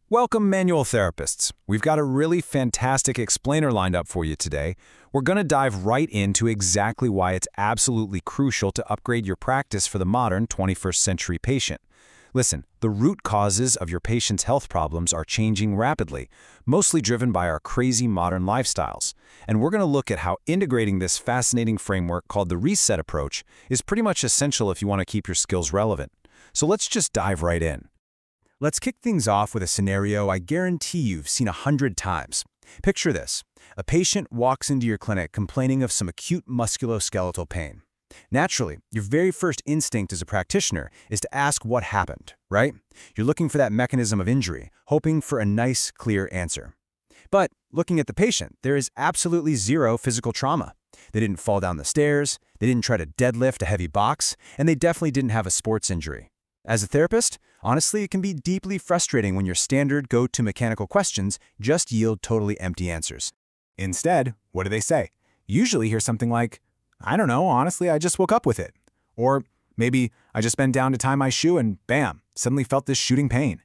Welcome, manual therapists. We've got a really fantastic explainer lined up for you today. We're going to dive right into exactly why it's absolutely crucial to upgrade your practice for the modern 21st century patient. Listen, the root causes of your patient's health problems are changing rapidly, mostly driven by our crazy modern lifestyles. And we're going to look at how integrating this fascinating framework called the Reaset Approach is pretty much essential if you want to keep your skills relevant. So let's just dive right in. Let's kick things off with a scenario I guarantee you've seen 100 times. Picture this. A patient walks into your clinic complaining of some acute musculoskeletal pain. Naturally, your very first instinct as a practitioner is to ask what happened, right? You're looking for that mechanism of injury, hoping for a nice, clear answer. But looking at the patient, there is absolutely zero physical trauma. They didn't fall down the stairs, they didn't try to deadlift a heavy box, and they definitely didn't have a sports injury. As a therapist, honestly, it can be deeply frustrating when your standard go-to mechanical questions just yield totally empty answers. Instead, what do they say? Usually hear something like, I don't know, honestly, I just woke up with it. Or maybe, I just bent down to tie my shoe and bam, suddenly felt this shooting pain.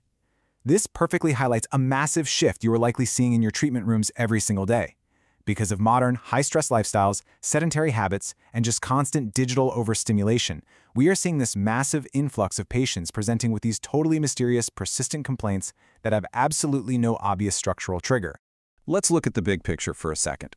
This perfectly highlights a massive shift you are likely seeing in your treatment rooms every single day. Because of modern, high-stress lifestyles, sedentary habits, and just constant digital overstimulation, we are seeing this massive influx of patients presenting with these totally mysterious, persistent complaints that have absolutely no obvious structural trigger. Let's look at the big picture for a second.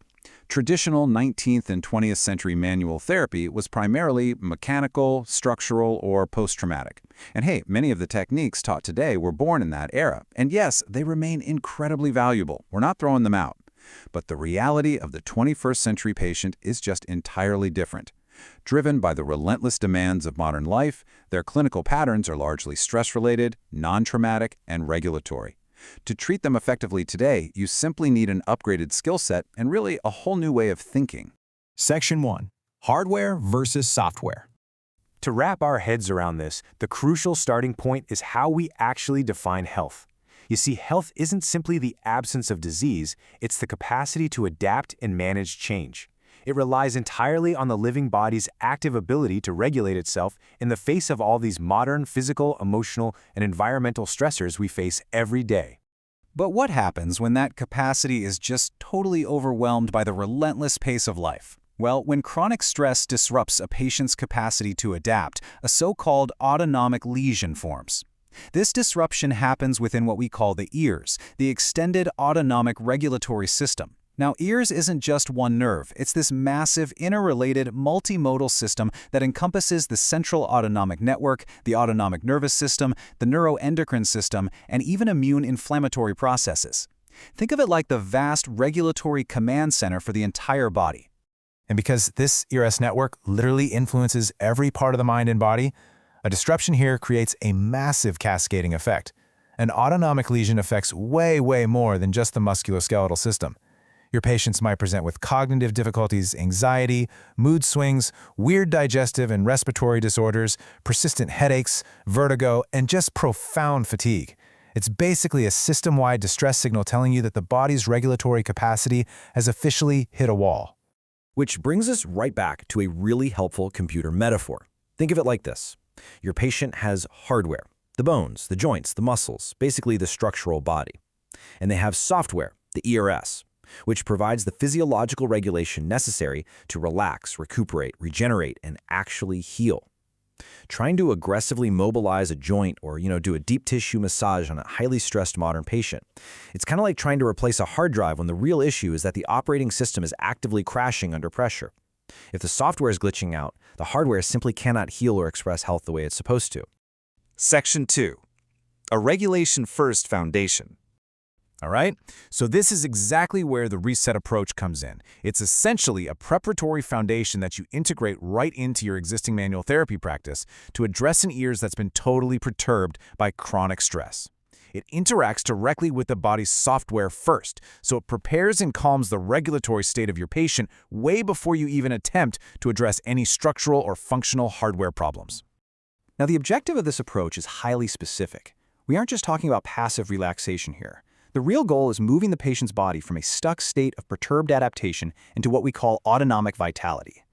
Traditional 19th and 20th century manual therapy was primarily mechanical, structural, or post-traumatic. And hey, many of the techniques taught today were born in that era. And yes, they remain incredibly valuable. We're not throwing them out. But the reality of the 21st century patient is just entirely different. Driven by the relentless demands of modern life, their clinical patterns are largely stress-related, non-traumatic, and regulatory. To treat them effectively today, you simply need an upgraded skill set and really a whole new way of thinking. Section 1. Hardware versus software. To wrap our heads around this, the crucial starting point is how we actually define health. You see, health isn't simply the absence of disease, it's the capacity to adapt and manage change. It relies entirely on the living body's active ability to regulate itself in the face of all these modern physical, emotional, and environmental stressors we face every day. But what happens when that capacity is just totally overwhelmed by the relentless pace of life? Well, when chronic stress disrupts a patient's capacity to adapt, a so-called autonomic lesion forms. This disruption happens within what we call the ears, the extended Autonomic Regulatory System. Now, ears isn't just one nerve. It's this massive, interrelated, multimodal system that encompasses the central autonomic network, the autonomic nervous system, the neuroendocrine system, and even immune inflammatory processes. Think of it like the vast regulatory command center for the entire body. And because this ERS network literally influences every part of the mind and body, a disruption here creates a massive cascading effect. An autonomic lesion affects way more than just the musculoskeletal system. Your patients might present with cognitive difficulties, anxiety, mood swings, weird digestive and respiratory disorders, persistent headaches, vertigo, and just profound fatigue. It's basically a system-wide distress signal telling you that the body's regulatory capacity has officially hit a wall. Which brings us right back to a really helpful computer metaphor. Think of it like this. Your patient has hardware, the bones, the joints, the muscles, basically the structural body. And they have software, the ERS, which provides the physiological regulation necessary to relax, recuperate, regenerate, and actually heal. Trying to aggressively mobilize a joint or, do a deep tissue massage on a highly stressed modern patient, it's kind of like trying to replace a hard drive when the real issue is that the operating system is actively crashing under pressure. If the software is glitching out, the hardware simply cannot heal or express health the way it's supposed to. Section 2. A regulation-first foundation. All right, so this is exactly where the Reset Approach comes in. It's essentially a preparatory foundation that you integrate right into your existing manual therapy practice to address an ears that's been totally perturbed by chronic stress. It interacts directly with the body's software first, so it prepares and calms the regulatory state of your patient way before you even attempt to address any structural or functional hardware problems. Now, the objective of this approach is highly specific. We aren't just talking about passive relaxation here. The real goal is moving the patient's body from a stuck state of perturbed adaptation into what we call autonomic vitality.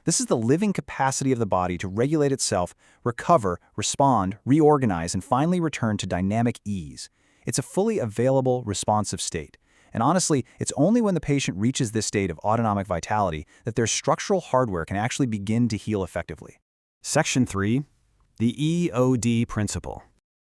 This is the living capacity of the body to regulate itself, recover, respond, reorganize, and finally return to dynamic ease. It's a fully available, responsive state. And honestly, it's only when the patient reaches this state of autonomic vitality that their structural hardware can actually begin to heal effectively. Section 3, the EOD principle.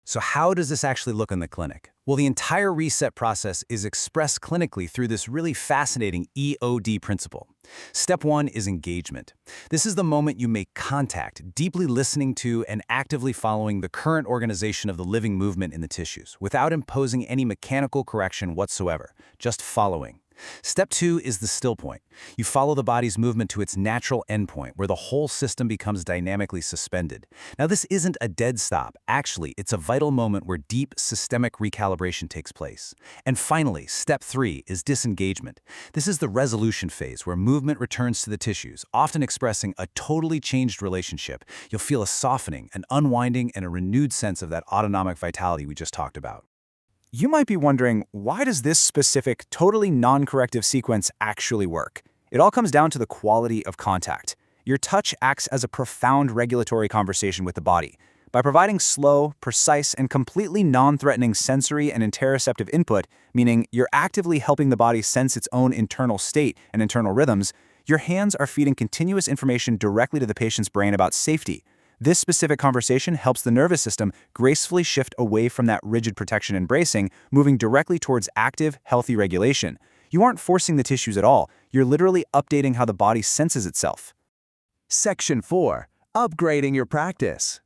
So how does this actually look in the clinic? Well, the entire reset process is expressed clinically through this really fascinating EOD principle. Step 1 is engagement. This is the moment you make contact, deeply listening to and actively following the current organization of the living movement in the tissues, without imposing any mechanical correction whatsoever, just following. Step 2 is the still point. You follow the body's movement to its natural endpoint, where the whole system becomes dynamically suspended. Now, this isn't a dead stop. Actually, it's a vital moment where deep systemic recalibration takes place. And finally, step 3 is disengagement. This is the resolution phase, where movement returns to the tissues, often expressing a totally changed relationship. You'll feel a softening, an unwinding, and a renewed sense of that autonomic vitality we just talked about. You might be wondering, why does this specific, totally non-corrective sequence actually work? It all comes down to the quality of contact. Your touch acts as a profound regulatory conversation with the body. By providing slow, precise, and completely non-threatening sensory and interoceptive input, meaning you're actively helping the body sense its own internal state and internal rhythms, your hands are feeding continuous information directly to the patient's brain about safety. This specific conversation helps the nervous system gracefully shift away from that rigid protection and bracing, moving directly towards active, healthy regulation. You aren't forcing the tissues at all. You're literally updating how the body senses itself. Section 4, upgrading your practice.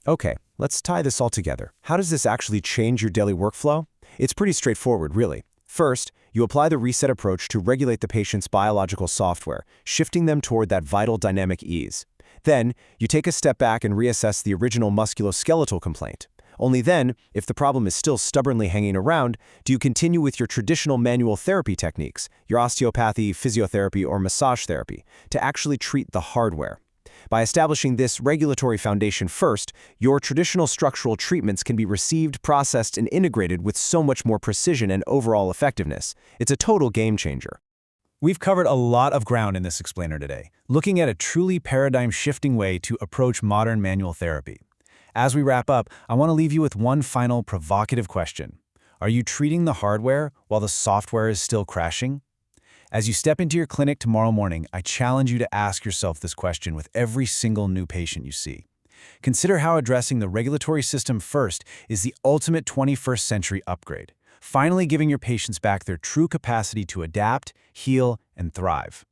Okay, let's tie this all together. How does this actually change your daily workflow? It's pretty straightforward, really. First, you apply the reset approach to regulate the patient's biological software, shifting them toward that vital dynamic ease. Then, you take a step back and reassess the original musculoskeletal complaint. Only then, if the problem is still stubbornly hanging around, do you continue with your traditional manual therapy techniques, your osteopathy, physiotherapy, or massage therapy, to actually treat the hardware. By establishing this regulatory foundation first, your traditional structural treatments can be received, processed, and integrated with so much more precision and overall effectiveness. It's a total game changer. We've covered a lot of ground in this explainer today, looking at a truly paradigm-shifting way to approach modern manual therapy. As we wrap up, I want to leave you with one final provocative question. Are you treating the hardware while the software is still crashing? As you step into your clinic tomorrow morning, I challenge you to ask yourself this question with every single new patient you see. Consider how addressing the regulatory system first is the ultimate 21st century upgrade, finally giving your patients back their true capacity to adapt, heal, and thrive.